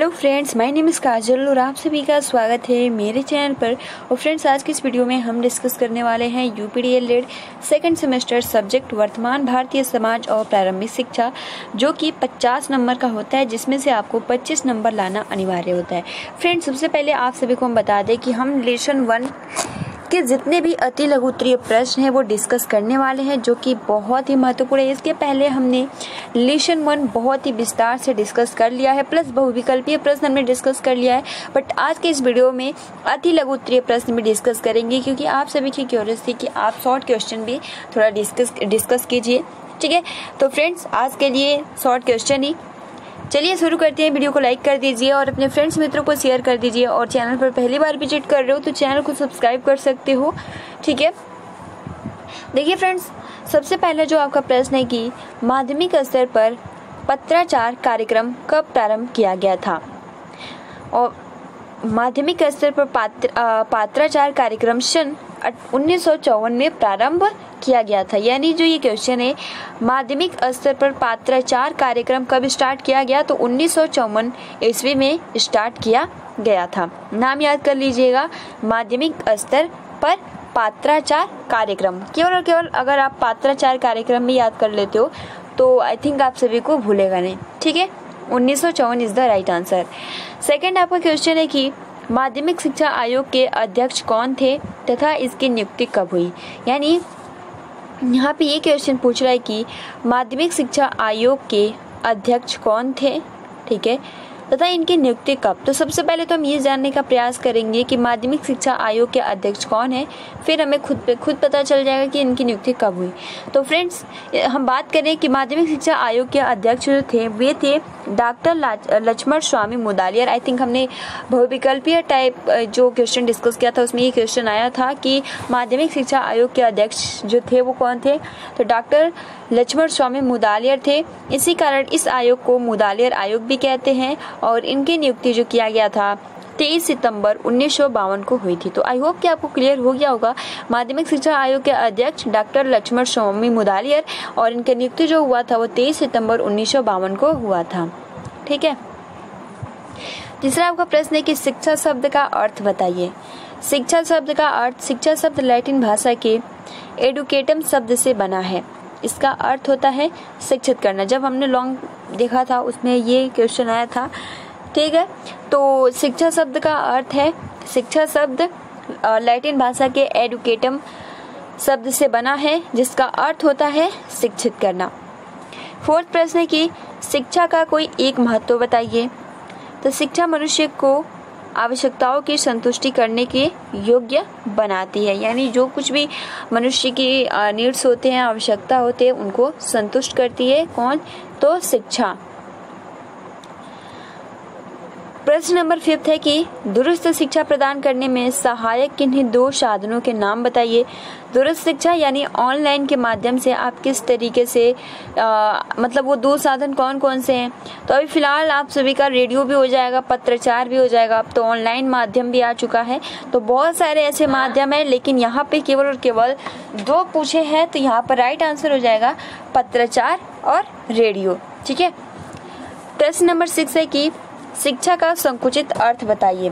Hello friends, my name is Kajal और आप सभी का स्वागत है मेरे चैनल पर। और फ्रेंड्स, आज की इस वीडियो में हम डिस्कस करने वाले हैं यूपीडीएलएड सेकंड सेमेस्टर सब्जेक्ट वर्तमान भारतीय समाज और प्रारंभिक शिक्षा, जो कि 50 नंबर का होता है, जिसमें से आपको 25 नंबर लाना अनिवार्य होता है। फ्रेंड्स, सबसे पहले आप सभी को हम बता दें कि हम लेसन 1 के जितने भी अति लघु उत्तरीय प्रश्न हैं वो डिस्कस करने वाले हैं, जो कि बहुत ही महत्वपूर्ण है। इसके पहले हमने लेसन 1 बहुत ही विस्तार से डिस्कस कर लिया है, प्लस बहुविकल्पीय प्रश्न हमने डिस्कस कर लिया है। बट आज के इस वीडियो में अति लघु उत्तरीय प्रश्न भी डिस्कस करेंगे, क्योंकि आप सभी की क्यूरियस थी कि आप शॉर्ट क्वेश्चन भी थोड़ा डिस्कस कीजिए। ठीक है, तो फ्रेंड्स आज के लिए शॉर्ट क्वेश्चन ही। चलिए शुरू करते हैं। वीडियो को लाइक कर दीजिए और अपने फ्रेंड्स मित्रों को शेयर कर दीजिए, और चैनल पर पहली बार विजिट कर रहे हो तो चैनल को सब्सक्राइब कर सकते हो। ठीक है, देखिए फ्रेंड्स, सबसे पहले जो आपका प्रश्न है कि माध्यमिक स्तर पर पत्राचार कार्यक्रम कब प्रारंभ किया गया था। और माध्यमिक स्तर पर पत्राचार कार्यक्रम सन 1954 में प्रारंभ किया गया था। यानी जो ये क्वेश्चन है, माध्यमिक स्तर पर पत्राचार कार्यक्रम कब स्टार्ट किया गया, तो 1954 ईस्वी में स्टार्ट किया गया था। नाम याद कर लीजिएगा, माध्यमिक स्तर पर पत्राचार कार्यक्रम। केवल और केवल अगर आप पत्राचार कार्यक्रम में याद कर लेते हो तो आई थिंक आप सभी को भूलेगा नहीं। ठीक है, 1954 is the right answer. Second आपका क्वेश्चन है कि माध्यमिक शिक्षा आयोग के अध्यक्ष कौन थे तथा इसकी नियुक्ति कब हुई। यानी यहाँ पे ये क्वेश्चन पूछ रहा है कि माध्यमिक शिक्षा आयोग के अध्यक्ष कौन थे, ठीक है, तथा इनकी नियुक्ति कब। तो सबसे पहले तो हम ये जानने का प्रयास करेंगे कि माध्यमिक शिक्षा आयोग के अध्यक्ष कौन है, फिर हमें खुद पता चल जाएगा कि इनकी नियुक्ति कब हुई। तो फ्रेंड्स, हम बात करें कि माध्यमिक शिक्षा आयोग के अध्यक्ष जो थे वे थे doctor Lakshman Swami Mudaliar. I think हमने बहुविकल्पीय टाइप जो क्वेश्चन डिस्कस किया था उसमें ये क्वेश्चन आया था कि माध्यमिक शिक्षा आयोग के अध्यक्ष जो थे वो कौन थे, तो डॉक्टर लक्ष्मण स्वामी मुदालियर थे। इसी कारण इस आयोग को मुदालियर आयोग भी कहते हैं, और इनकी नियुक्ति जो किया गया था 23 सितंबर 1952 को हुई थी। तो आई होप कि आपको क्लियर हो गया होगा। माध्यमिक शिक्षा आयोग के अध्यक्ष डॉक्टर लक्ष्मण स्वामी मुदालियर, और इनकी नियुक्ति जो हुआ था वो 23 सितंबर 1952 को हुआ था। ठीक है, तीसरा आपका प्रश्न है कि शिक्षा शब्द का अर्थ बताइए। शिक्षा शब्द का अर्थ, शिक्षा शब्द लैटिन भाषा के एडुकेटम शब्द से बना है। इसका अर्थ होता है शिक्षित करना। जब हमने लॉन्ग देखा था उसमें ये क्वेश्चन आया था। ठीक है, तो शिक्षा शब्द का अर्थ है, शिक्षा शब्द लैटिन भाषा के एडुकेटम शब्द से बना है, जिसका अर्थ होता है शिक्षित करना। फोर्थ प्रश्न है कि शिक्षा का कोई एक महत्व बताइए। तो शिक्षा मनुष्य को आवश्यकताओं की संतुष्टि करने के योग्य बनाती है। यानी जो कुछ भी मनुष्य की नीड्स होते हैं, आवश्यकता होते हैं, उनको संतुष्ट करती है। कौन, तो शिक्षा। प्रश्न नंबर 5 है कि दूरस्थ शिक्षा प्रदान करने में सहायक किन्हीं 2 साधनों के नाम बताइए। दूरस्थ शिक्षा यानी ऑनलाइन के माध्यम से आप किस तरीके से मतलब वो 2 साधन कौन कौन से हैं। तो अभी फिलहाल आप सभी का रेडियो भी हो जाएगा, पत्राचार भी हो जाएगा, अब तो ऑनलाइन माध्यम भी आ चुका है। तो बहुत सारे ऐसे माध्यम है, लेकिन यहाँ पे केवल और केवल 2 पूछे हैं, तो यहाँ पर राइट आंसर हो जाएगा पत्राचार और रेडियो। ठीक है, प्रश्न नंबर 6 है कि शिक्षा का संकुचित अर्थ बताइए।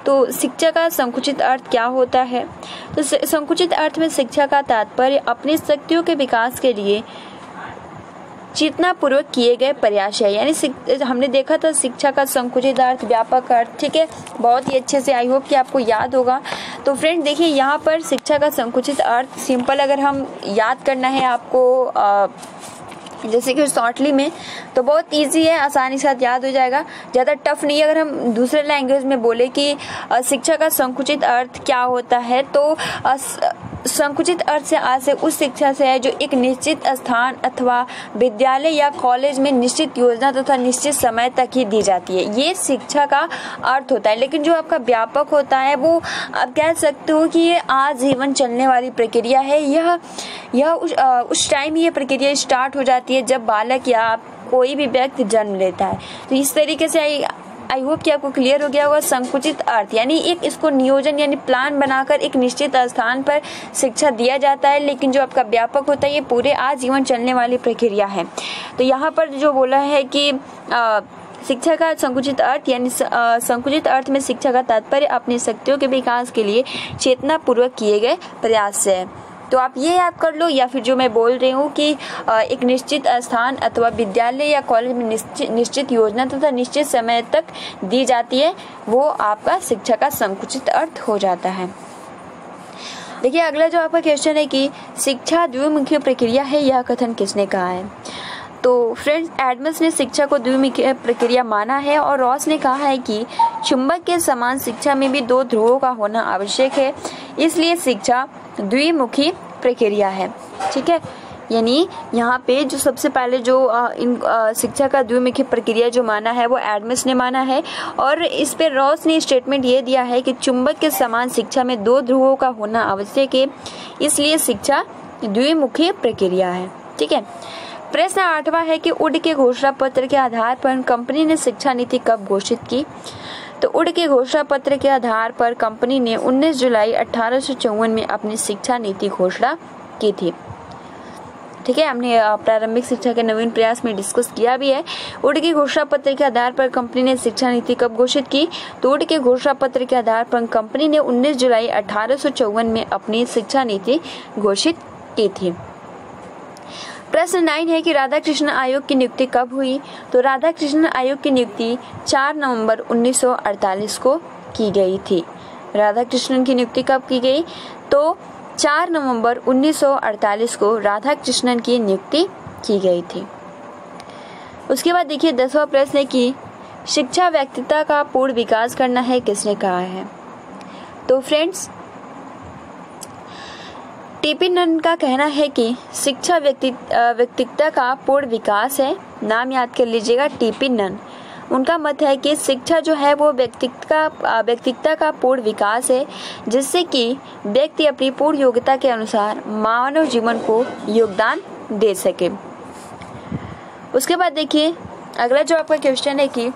तो शिक्षा का संकुचित अर्थ क्या होता है। तो संकुचित अर्थ में शिक्षा का तात्पर्य अपनी शक्तियों के विकास के लिए चेतनापूर्वक किए गए प्रयास है। यानी हमने देखा था शिक्षा का संकुचित अर्थ, व्यापक अर्थ। ठीक है, बहुत ही अच्छे से, आई होप कि आपको याद होगा। तो फ्रेंड देखिए, यहाँ पर शिक्षा का संकुचित अर्थ सिंपल अगर हम याद करना है आपको जैसे कि शॉर्टली में, तो बहुत इजी है, आसानी से याद हो जाएगा, ज़्यादा टफ नहीं है। अगर हम दूसरे लैंग्वेज में बोले कि शिक्षा का संकुचित अर्थ क्या होता है, तो संकुचित अर्थ से आज से उस शिक्षा से है जो एक निश्चित स्थान अथवा विद्यालय या कॉलेज में निश्चित योजना तथा निश्चित समय तक ही दी जाती है। ये शिक्षा का अर्थ होता है। लेकिन जो आपका व्यापक होता है वो आप कह सकते हो कि ये आजीवन चलने वाली प्रक्रिया है। यह उस टाइम ये प्रक्रिया स्टार्ट हो जाती है जब बालक या कोई भी व्यक्ति जन्म लेता है। तो इस तरीके से आई होप कि आपको क्लियर हो गया होगा। संकुचित अर्थ यानी एक इसको नियोजन यानी प्लान बनाकर एक निश्चित स्थान पर शिक्षा दिया जाता है, लेकिन जो आपका व्यापक होता है ये पूरे आजीवन चलने वाली प्रक्रिया है। तो यहाँ पर जो बोला है कि शिक्षा का संकुचित अर्थ यानी संकुचित अर्थ में शिक्षा का तात्पर्य अपनी शक्तियों के विकास के लिए चेतना पूर्वक किए गए प्रयास से है। तो आप ये याद कर लो, या फिर जो मैं बोल रही हूँ कि एक निश्चित स्थान अथवा विद्यालय या कॉलेज में निश्चित योजना तथा निश्चित समय तक दी जाती है, वो आपका शिक्षा का संकुचित अर्थ हो जाता है। देखिए अगला जो आपका क्वेश्चन है कि शिक्षा द्विमुखी प्रक्रिया है, यह कथन किसने कहा है। तो फ्रेंड्स, एडम्स ने शिक्षा को द्विमुखी प्रक्रिया माना है और रॉस ने कहा है कि चुंबक के समान शिक्षा में भी दो ध्रुवों का होना आवश्यक है, इसलिए शिक्षा द्विमुखी प्रक्रिया है। ठीक है, यानी यहाँ पे जो सबसे पहले जो शिक्षा का द्विमुखी प्रक्रिया जो माना है वो एडम्स ने माना है, और इस पे रॉस ने स्टेटमेंट ये दिया है कि चुंबक के समान शिक्षा में दो ध्रुवों का होना आवश्यक है, इसलिए शिक्षा द्विमुखी प्रक्रिया है। ठीक है, प्रश्न 8वां है कि वुड के घोषणा पत्र के आधार पर कंपनी ने शिक्षा नीति कब घोषित की। तो वुड के घोषणा पत्र के आधार पर कंपनी ने 19 जुलाई 1854 में अपनी शिक्षा नीति घोषणा की थी। ठीक है, हमने प्रारंभिक शिक्षा के नवीन प्रयास में डिस्कस किया भी है। वुड के घोषणा पत्र के आधार पर कंपनी ने शिक्षा नीति कब घोषित की। तो वुड के घोषणा पत्र के आधार पर कंपनी ने 19 जुलाई 1854 में अपनी शिक्षा नीति घोषित की थी। प्रश्न 9 है कि राधाकृष्ण आयोग की नियुक्ति कब हुई। तो राधाकृष्ण आयोग की नियुक्ति 4 नवंबर 1948 को की गई थी। राधाकृष्णन की नियुक्ति कब की गई। तो 4 नवंबर 1948 को राधाकृष्णन की नियुक्ति की गई थी। उसके बाद देखिए 10वां प्रश्न है कि शिक्षा व्यक्तित्व का पूर्ण विकास करना है, किसने कहा है। तो फ्रेंड्स, टीपी नन का कहना है कि शिक्षा व्यक्तित्व का पूर्ण विकास है। नाम याद कर लीजिएगा, टीपी नन। उनका मत है कि शिक्षा जो है वो व्यक्तित्व का पूर्ण विकास है, जिससे कि व्यक्ति अपनी पूर्ण योग्यता के अनुसार मानव जीवन को योगदान दे सके। उसके बाद देखिए अगला जो आपका क्वेश्चन है कि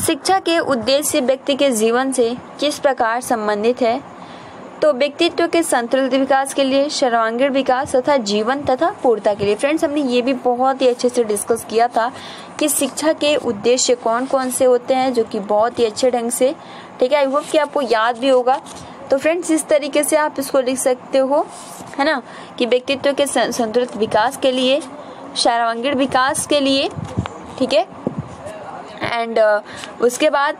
शिक्षा के उद्देश्य व्यक्ति के जीवन से किस प्रकार संबंधित है। तो व्यक्तित्व के संतुलित विकास के लिए, सर्वांगीण विकास तथा जीवन तथा पूर्णता के लिए। फ्रेंड्स, हमने ये भी बहुत ही अच्छे से डिस्कस किया था कि शिक्षा के उद्देश्य कौन कौन से होते हैं, जो कि बहुत ही अच्छे ढंग से, ठीक है, आई होप कि आपको याद भी होगा। तो फ्रेंड्स, इस तरीके से आप इसको लिख सकते हो, है ना, कि व्यक्तित्व के संतुलित विकास के लिए, सर्वांगीण विकास के लिए, ठीक है, एंड उसके बाद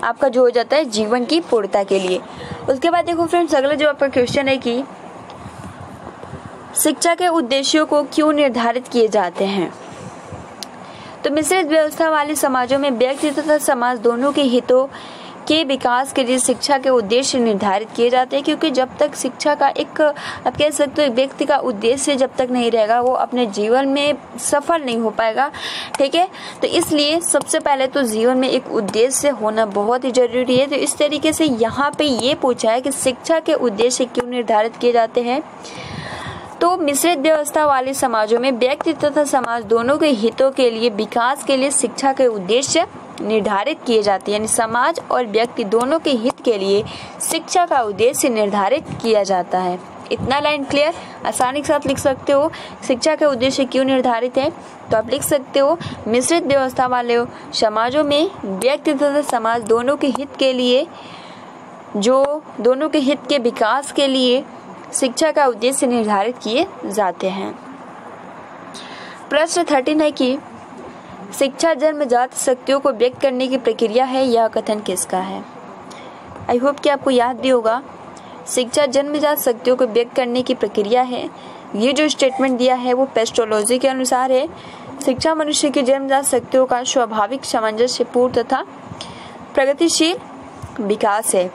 आपका जो हो जाता है जीवन की पूर्णता के लिए। उसके बाद देखो फ्रेंड्स, अगला जो आपका क्वेश्चन है कि शिक्षा के उद्देश्यों को क्यों निर्धारित किए जाते हैं। तो मिश्रित व्यवस्था वाले समाजों में व्यक्ति तथा समाज दोनों के हितों के विकास के लिए शिक्षा के उद्देश्य निर्धारित किए जाते हैं, क्योंकि जब तक शिक्षा का एक, आप कह सकते हो, व्यक्ति का उद्देश्य जब तक नहीं रहेगा वो अपने जीवन में सफल नहीं हो पाएगा। ठीक है, तो इसलिए सबसे पहले तो जीवन में एक उद्देश्य होना बहुत ही जरूरी है। तो इस तरीके से यहाँ पे ये पूछा है कि शिक्षा के उद्देश्य क्यों निर्धारित किए जाते हैं। तो मिश्रित व्यवस्था वाले समाजों में व्यक्ति तथा समाज दोनों के हितों के लिए, विकास के लिए शिक्षा के उद्देश्य निर्धारित किए जाते हैं, यानी समाज और व्यक्ति दोनों के हित के लिए शिक्षा का उद्देश्य निर्धारित किया जाता है। इतना लाइन क्लियर, आसानी के साथ लिख सकते हो। शिक्षा के उद्देश्य क्यों निर्धारित है, तो आप लिख सकते हो मिश्रित व्यवस्था वाले समाजों में व्यक्ति तथा समाज दोनों के हित के लिए, जो दोनों के हित के विकास के लिए शिक्षा का उद्देश्य निर्धारित किए जाते हैं। प्रश्न 13 है कि शिक्षा जन्मजात शक्तियों को व्यक्त करने की प्रक्रिया है, यह कथन किसका है। आई होप कि आपको याद भी होगा, शिक्षा जन्मजात शक्तियों को व्यक्त करने की प्रक्रिया है। ये जो स्टेटमेंट दिया है वो पेस्टोलॉजी के अनुसार है। शिक्षा मनुष्य की जन्मजात शक्तियों का स्वाभाविक, सामंजस्यपूर्ण तथा प्रगतिशील विकास है।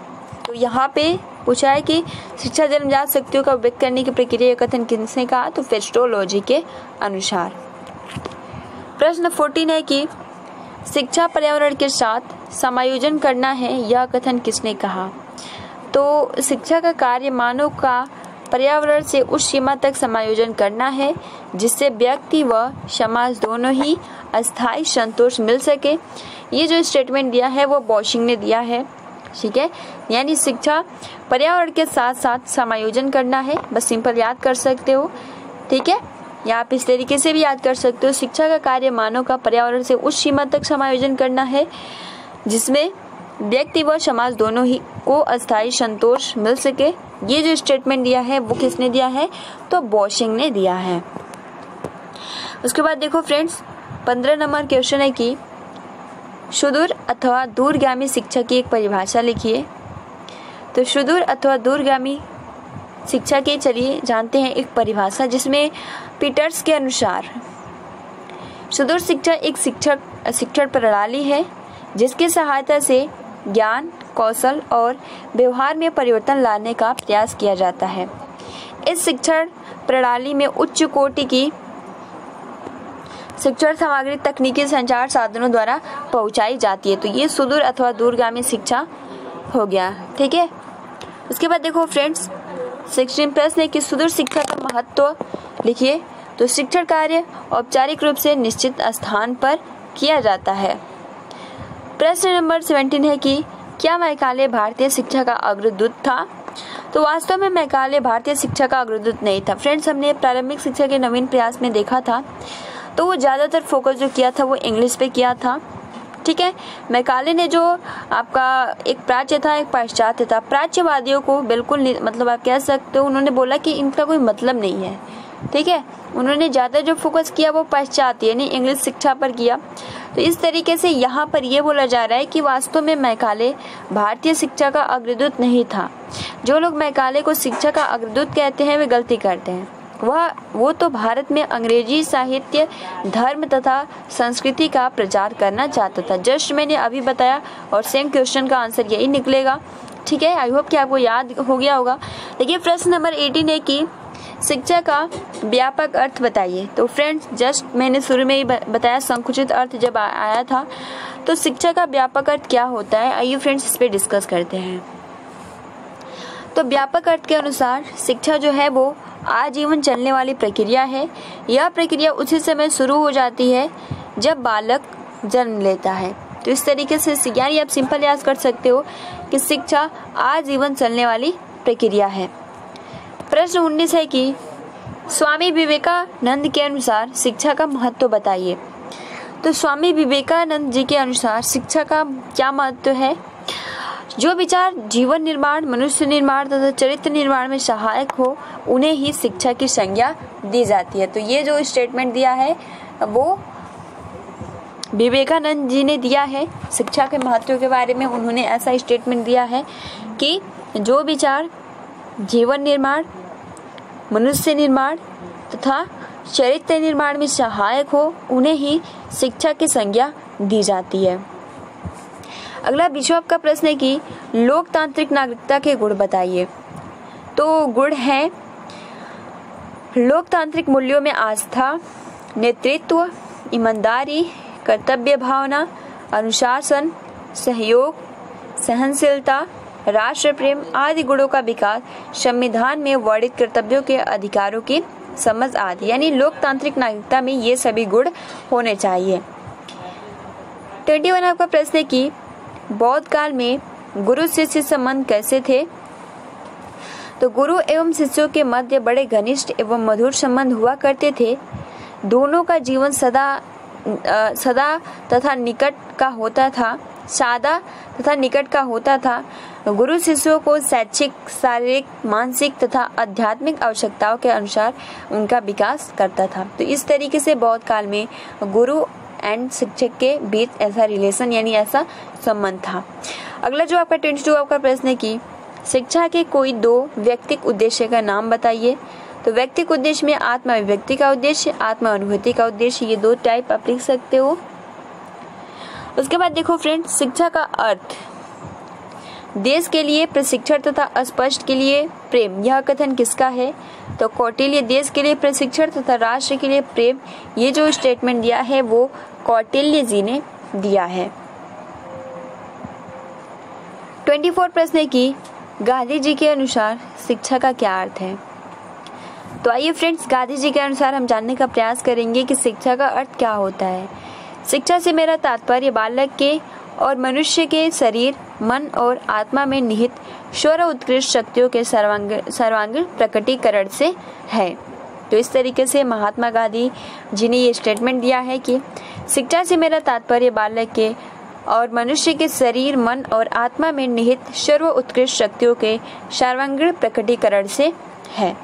तो यहाँ पे पूछा है कि शिक्षा जन्मजात शक्तियों का व्यक्त करने की प्रक्रिया कथन किसने कहा, तो पेस्टोलॉजी के अनुसार। प्रश्न 14 है कि शिक्षा पर्यावरण के साथ समायोजन करना है, यह कथन किसने कहा। तो शिक्षा का कार्य मानव का पर्यावरण से उस सीमा तक समायोजन करना है जिससे व्यक्ति व समाज दोनों ही अस्थायी संतोष मिल सके। ये जो स्टेटमेंट दिया है वो बॉशिंग ने दिया है। ठीक है, यानी शिक्षा पर्यावरण के साथ साथ समायोजन करना है, बस सिंपल याद कर सकते हो। ठीक है, या आप इस तरीके से भी याद कर सकते हो, शिक्षा का कार्य मानव का पर्यावरण से उस सीमा तक समायोजन करना है जिसमें व्यक्ति व समाज दोनों ही को अस्थायी संतोष मिल सके। ये जो स्टेटमेंट दिया है वो किसने दिया है, तो बोशिंग ने दिया है। उसके बाद देखो फ्रेंड्स, 15 नंबर क्वेश्चन है कि सुदूर अथवा दूरगामी शिक्षा की एक परिभाषा लिखिए। तो सुदूर अथवा दूरगामी शिक्षा की चलिए जानते हैं एक परिभाषा, जिसमें पीटर्स के अनुसार सुदूर शिक्षा एक शिक्षण प्रणाली है जिसकी सहायता से ज्ञान, कौशल और व्यवहार में परिवर्तन लाने का प्रयास किया जाता है। इस शिक्षण प्रणाली में उच्च कोटि की शिक्षण सामग्री तकनीकी संचार साधनों द्वारा पहुंचाई जाती है। तो ये सुदूर अथवा दूरगामी शिक्षा हो गया, ठीक है। उसके बाद देखो फ्रेंड्स, 16 प्रश्न है कि सुदूर शिक्षा का महत्व लिखिए। तो शिक्षण कार्य औपचारिक रूप से निश्चित स्थान पर किया जाता है। प्रश्न नंबर 17 है कि क्या मैकाले भारतीय शिक्षा का अग्रदूत था। तो वास्तव में मैकाले भारतीय शिक्षा का अग्रदूत नहीं था। फ्रेंड्स, हमने प्रारंभिक शिक्षा के नवीन प्रयास में देखा था, तो वो ज़्यादातर फोकस जो किया था वो इंग्लिश पे किया था, ठीक है। मैकाले ने जो आपका एक प्राच्य था एक पाश्चात्य था, प्राच्यवादियों को बिल्कुल मतलब आप कह सकते हो उन्होंने बोला कि इनका कोई मतलब नहीं है, ठीक है। उन्होंने ज़्यादा जो फोकस किया वो पाश्चात्य यानी इंग्लिश शिक्षा पर किया। तो इस तरीके से यहाँ पर ये बोला जा रहा है कि वास्तव में मैकाले भारतीय शिक्षा का अग्रदूत नहीं था। जो लोग मैकाले को शिक्षा का अग्रदूत कहते हैं वे गलती करते हैं। वो तो भारत में अंग्रेजी साहित्य, धर्म तथा संस्कृति का प्रचार करना चाहता था। जस्ट मैंने अभी बताया और सेम क्वेश्चन का आंसर यही निकलेगा, ठीक है। आई होप कि आपको याद हो गया होगा। देखिए प्रश्न नंबर 18 है कि शिक्षा का व्यापक अर्थ बताइए। तो फ्रेंड्स, जस्ट मैंने शुरू में ही बताया संकुचित अर्थ जब आया था, तो शिक्षा का व्यापक अर्थ क्या होता है, आइए फ्रेंड्स इस पे डिस्कस करते हैं। तो व्यापक अर्थ के अनुसार शिक्षा जो है वो आजीवन चलने वाली प्रक्रिया है। यह प्रक्रिया उसी समय शुरू हो जाती है जब बालक जन्म लेता है। तो इस तरीके से यानी आप सिंपल याद कर सकते हो कि शिक्षा आजीवन चलने वाली प्रक्रिया है। प्रश्न 19 है कि स्वामी विवेकानंद के अनुसार शिक्षा का महत्व बताइए। तो स्वामी विवेकानंद जी के अनुसार शिक्षा का क्या महत्व है। जो विचार जीवन निर्माण, मनुष्य निर्माण तथा चरित्र निर्माण में सहायक हो उन्हें ही शिक्षा की संज्ञा दी जाती है। तो ये जो स्टेटमेंट दिया है वो विवेकानंद जी ने दिया है शिक्षा के महत्व के बारे में। उन्होंने ऐसा स्टेटमेंट दिया है कि जो विचार जीवन निर्माण, मनुष्य निर्माण तथा चरित्र निर्माण में सहायक हो उन्हें ही शिक्षा की संज्ञा दी जाती है। अगला बिशप का प्रश्न है कि लोकतांत्रिक नागरिकता के गुण बताइए। तो गुण है लोकतांत्रिक मूल्यों में आस्था, नेतृत्व, ईमानदारी, कर्तव्य भावना, अनुशासन, सहयोग, सहनशीलता, राष्ट्र प्रेम आदि गुणों का विकास, संविधान में वर्णित कर्तव्यों के अधिकारों की समझ आदि। यानी लोकतांत्रिक नागरिकता में ये सभी गुण होने चाहिए। 21 आपका प्रश्न है कि बौद्ध काल में गुरु शिष्य संबंध कैसे थे। तो गुरु एवं शिष्यों के मध्य बड़े घनिष्ठ एवं मधुर संबंध हुआ करते थे। दोनों का जीवन सदा तथा निकट का होता था, सादा तथा निकट का होता था। गुरु शिष्यों को शैक्षिक, शारीरिक, मानसिक तथा आध्यात्मिक आवश्यकताओं के अनुसार उनका विकास करता था। तो इस तरीके से बौद्ध काल में गुरु एंड शिक्षक के बीच ऐसा रिलेशन यानी ऐसा संबंध था। अगला जो आपका 22 आपका प्रश्न है कि शिक्षा के कोई दो व्यक्तिक उद्देश्य का नाम बताइए। तो व्यक्तिक उद्देश्य में आत्म अभिव्यक्ति का उद्देश्य, आत्म अनुभूति का उद्देश्य, ये दो टाइप आप लिख सकते हो। उसके बाद देखो फ्रेंड्स, शिक्षा का अर्थ देश के लिए प्रशिक्षण तथा अस्पष्ट के लिए प्रेम, यह कथन किसका है। तो कौटिल्य। देश के लिए प्रशिक्षण तथा राष्ट्र के लिए प्रेम, ये जो स्टेटमेंट दिया है वो कौटिल्य जी ने दिया है। 24 प्रश्न है कि गांधी जी के अनुसार शिक्षा का क्या अर्थ है। तो आइए फ्रेंड्स, गांधी जी के अनुसार हम जानने का प्रयास करेंगे कि शिक्षा का अर्थ क्या होता है। शिक्षा से मेरा तात्पर्य बालक के और मनुष्य के शरीर, मन और आत्मा में निहित सर्व उत्कृष्ट शक्तियों के सर्वांगीण प्रकटीकरण से है। तो इस तरीके से महात्मा गांधी जी ने ये स्टेटमेंट दिया है कि शिक्षा से मेरा तात्पर्य बालक के और मनुष्य के शरीर, मन और आत्मा में निहित सर्व उत्कृष्ट शक्तियों के सर्वांगीण प्रकटीकरण से है।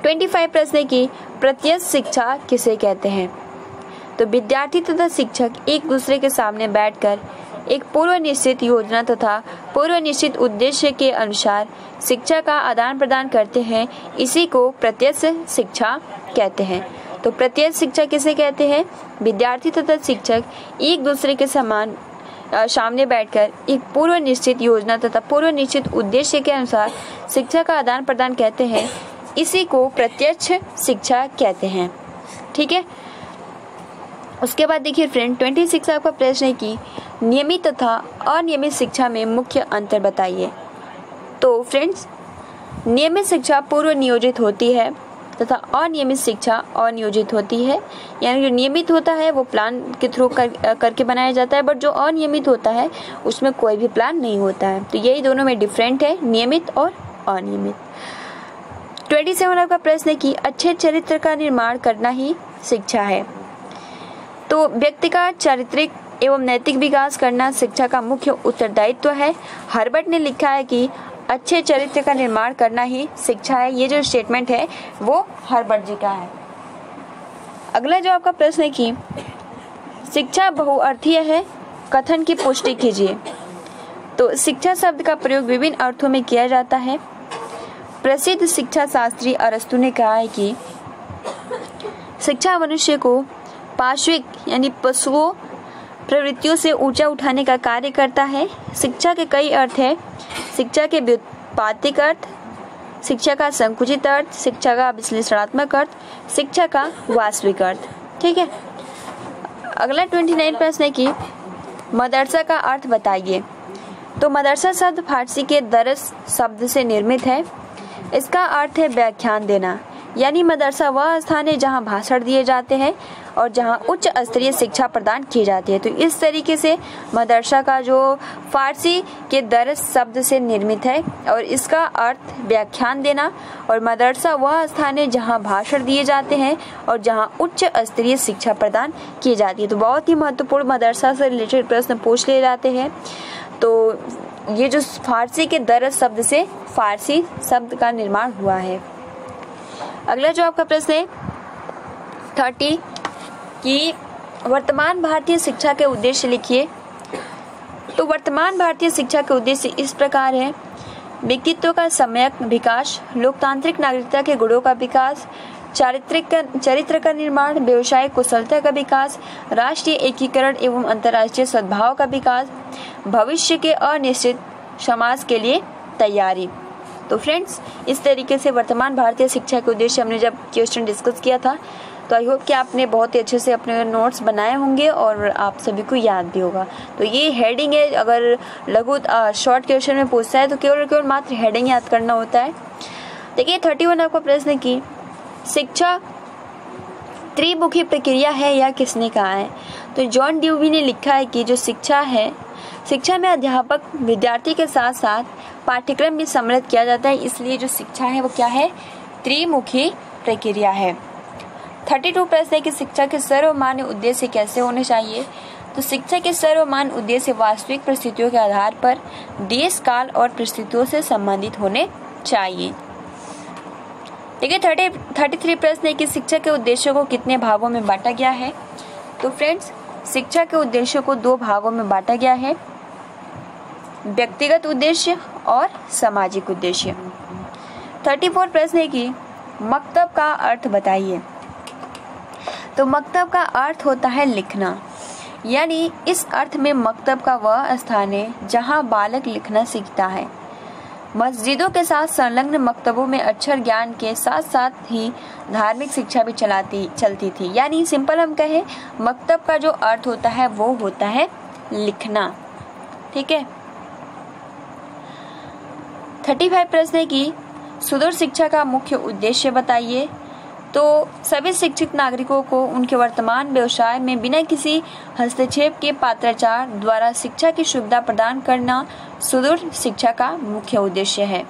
25 प्रश्न की प्रत्यक्ष शिक्षा किसे कहते हैं? तो विद्यार्थी तथा शिक्षक एक दूसरे के सामने बैठकर एक पूर्व निश्चित योजना तथा पूर्व निश्चित उद्देश्य के अनुसार शिक्षा का आदान प्रदान करते हैं, इसी को प्रत्यक्ष शिक्षा कहते हैं। तो प्रत्यक्ष शिक्षा किसे कहते हैं? विद्यार्थी तथा शिक्षक एक दूसरे के सामने बैठकर एक पूर्व निश्चित योजना तथा पूर्व निश्चित उद्देश्य के अनुसार शिक्षा का आदान प्रदान कहते हैं, इसी को प्रत्यक्ष शिक्षा कहते हैं। ठीक है। उसके बाद देखिए फ्रेंड 26 आपका प्रश्न है कि नियमित तथा अनियमित शिक्षा में मुख्य अंतर बताइए। तो फ्रेंड्स, नियमित शिक्षा पूर्व नियोजित होती है तथा अनियमित शिक्षा अनियोजित होती है। यानी जो नियमित होता है वो प्लान के थ्रू करके बनाया जाता है, बट जो अनियमित होता है उसमें कोई भी प्लान नहीं होता है। तो यही दोनों में डिफरेंट है, नियमित और अनियमित। 27 आपका प्रश्न है कि अच्छे चरित्र का निर्माण करना ही शिक्षा है। तो व्यक्ति का चारित्रिक एवं नैतिक विकास करना शिक्षा का मुख्य उत्तरदायित्व है। हर्बर्ट ने लिखा है कि अच्छे चरित्र का निर्माण करना ही शिक्षा है। ये जो स्टेटमेंट है वो हर्बर्ट जी का है। अगला जो आपका प्रश्न है कि शिक्षा बहुअर्थीय है, कथन की पुष्टि कीजिए। तो शिक्षा शब्द का प्रयोग विभिन्न अर्थों में किया जाता है। प्रसिद्ध शिक्षा शास्त्री अरस्तु ने कहा है कि शिक्षा मनुष्य को पार्श्विक यानी पशुओं प्रवृत्तियों से ऊंचा उठाने का कार्य करता है। शिक्षा के कई अर्थ हैं। शिक्षा के व्युत्पत्तिक अर्थ, शिक्षा का संकुचित अर्थ, शिक्षा का विश्लेषणात्मक अर्थ, शिक्षा का वास्तविक अर्थ। ठीक है। अगला 29 प्रश्न है कि मदरसा का अर्थ बताइए। तो मदरसा शब्द फारसी के दरस शब्द से निर्मित है। इसका अर्थ है व्याख्यान देना, यानी मदरसा वह स्थान है जहाँ भाषण दिए जाते हैं और जहाँ उच्च स्तरीय शिक्षा प्रदान की जाती है। तो इस तरीके से मदरसा का जो फारसी के दरस शब्द से निर्मित है और इसका अर्थ व्याख्यान देना, और मदरसा वह स्थान है जहाँ भाषण दिए जाते हैं और जहाँ उच्च स्तरीय शिक्षा प्रदान की जाती है। तो बहुत ही महत्वपूर्ण मदरसा से रिलेटेड प्रश्न पूछ लिए जाते हैं। तो ये जो फारसी के दरस शब्द से फारसी शब्द का निर्माण हुआ है। अगला जो आपका प्रश्न है 30 कि वर्तमान भारतीय शिक्षा के उद्देश्य लिखिए। तो वर्तमान भारतीय शिक्षा के उद्देश्य इस प्रकार है: व्यक्तित्व का सम्यक विकास, लोकतांत्रिक नागरिकता के गुणों का विकास, चरित्र का निर्माण, व्यवसायिक कुशलता का विकास, राष्ट्रीय एकीकरण एवं अंतर्राष्ट्रीय सद्भाव का विकास, भविष्य के अनिश्चित समाज के लिए तैयारी। तो फ्रेंड्स, इस तरीके से वर्तमान भारतीय शिक्षा के उद्देश्य हमने जब क्वेश्चन डिस्कस किया था, तो आई होप कि आपने बहुत ही अच्छे से अपने नोट्स बनाए होंगे और आप सभी को याद भी होगा। तो ये हेडिंग है, अगर लघु शॉर्ट क्वेश्चन में पूछता है तो केवल मात्र हेडिंग याद करना होता है। देखिए 31 आपका प्रश्न की शिक्षा त्रिमुखी प्रक्रिया है या किसने कहा है? तो जॉन ड्यूवी ने लिखा है कि जो शिक्षा है, शिक्षा में अध्यापक विद्यार्थी के साथ साथ पाठ्यक्रम भी सम्मिलित किया जाता है, इसलिए जो शिक्षा है वो क्या है? त्रिमुखी प्रक्रिया है। 32 प्रश्न है कि शिक्षा के सर्वमान्य उद्देश्य कैसे होने चाहिए? तो शिक्षा के सर्वमान्य उद्देश्य वास्तविक परिस्थितियों के आधार पर देश, काल और परिस्थितियों से संबंधित होने चाहिए। देखिए 33 प्रश्न है कि शिक्षा के उद्देश्यों को कितने भागों में बांटा गया है? तो फ्रेंड्स, शिक्षा के उद्देश्यों को 2 भागों में बांटा गया है, व्यक्तिगत उद्देश्य और सामाजिक उद्देश्य। 34 प्रश्न है कि मकतब का अर्थ बताइए। तो मकतब का अर्थ होता है लिखना, यानी इस अर्थ में मकतब का वह स्थान है जहां बालक लिखना सीखता है। मस्जिदों के साथ संलग्न मकतबों में अक्षर ज्ञान के साथ साथ ही धार्मिक शिक्षा भी चलती थी। यानी सिंपल हम कहें, मकतब का जो अर्थ होता है वो होता है लिखना। ठीक है। 35 प्रश्न है कि सुदूर शिक्षा का मुख्य उद्देश्य बताइए। तो सभी शिक्षित नागरिकों को उनके वर्तमान व्यवसाय में बिना किसी हस्तक्षेप के पत्राचार द्वारा शिक्षा की सुविधा प्रदान करना सुदूर शिक्षा का मुख्य उद्देश्य है।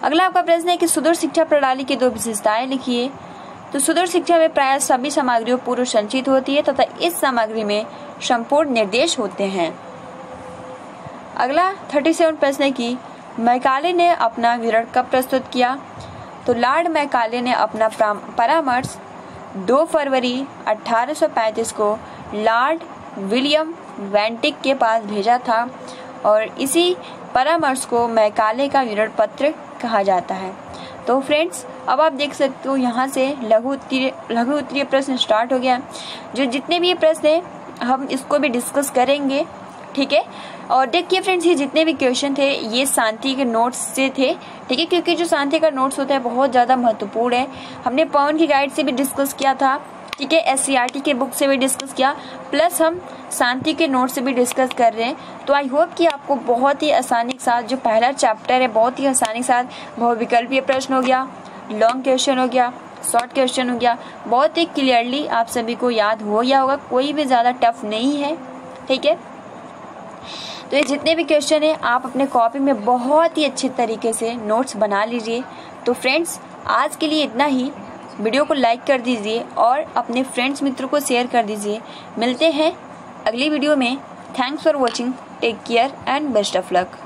अगला आपका प्रश्न है कि सुदूर शिक्षा प्रणाली की 2 विशेषताएं लिखिए। तो सुदूर शिक्षा में प्रायः सभी सामग्रियों पूर्व संचित होती है तथा इस सामग्री में संपूर्ण निर्देश होते हैं। अगला 37 प्रश्न है कि मैकाले ने अपना विवरण कब प्रस्तुत किया। तो लॉर्ड मैकाले ने अपना परामर्श 2 फरवरी 1835 को लॉर्ड विलियम वेंटिक के पास भेजा था और इसी परामर्श को मैकाले का विवरण पत्र कहा जाता है। तो फ्रेंड्स, अब आप देख सकते हो यहाँ से लघु उत्तरीय प्रश्न स्टार्ट हो गया। जो जितने भी ये प्रश्न हैं हम इसको भी डिस्कस करेंगे, ठीक है। और देखिए फ्रेंड्स, ये जितने भी क्वेश्चन थे ये शांति के नोट्स से थे, ठीक है, क्योंकि जो शांति का नोट्स होता है बहुत ज़्यादा महत्वपूर्ण है। हमने पवन की गाइड से भी डिस्कस किया था, ठीक है, SCRT के बुक से भी डिस्कस किया, प्लस हम शांति के नोट से भी डिस्कस कर रहे हैं। तो आई होप कि आपको बहुत ही आसानी के साथ जो पहला चैप्टर है बहुत ही आसानी के साथ बहुविकल्पीय प्रश्न हो गया, लॉन्ग क्वेश्चन हो गया, शॉर्ट क्वेश्चन हो गया, बहुत ही क्लियरली आप सभी को याद हो गया होगा, कोई भी ज़्यादा टफ नहीं है, ठीक है। तो ये जितने भी क्वेश्चन हैं आप अपने कॉपी में बहुत ही अच्छे तरीके से नोट्स बना लीजिए। तो फ्रेंड्स, आज के लिए इतना ही। वीडियो को लाइक कर दीजिए और अपने फ्रेंड्स मित्रों को शेयर कर दीजिए। मिलते हैं अगली वीडियो में। Thanks for watching, take care and best of luck.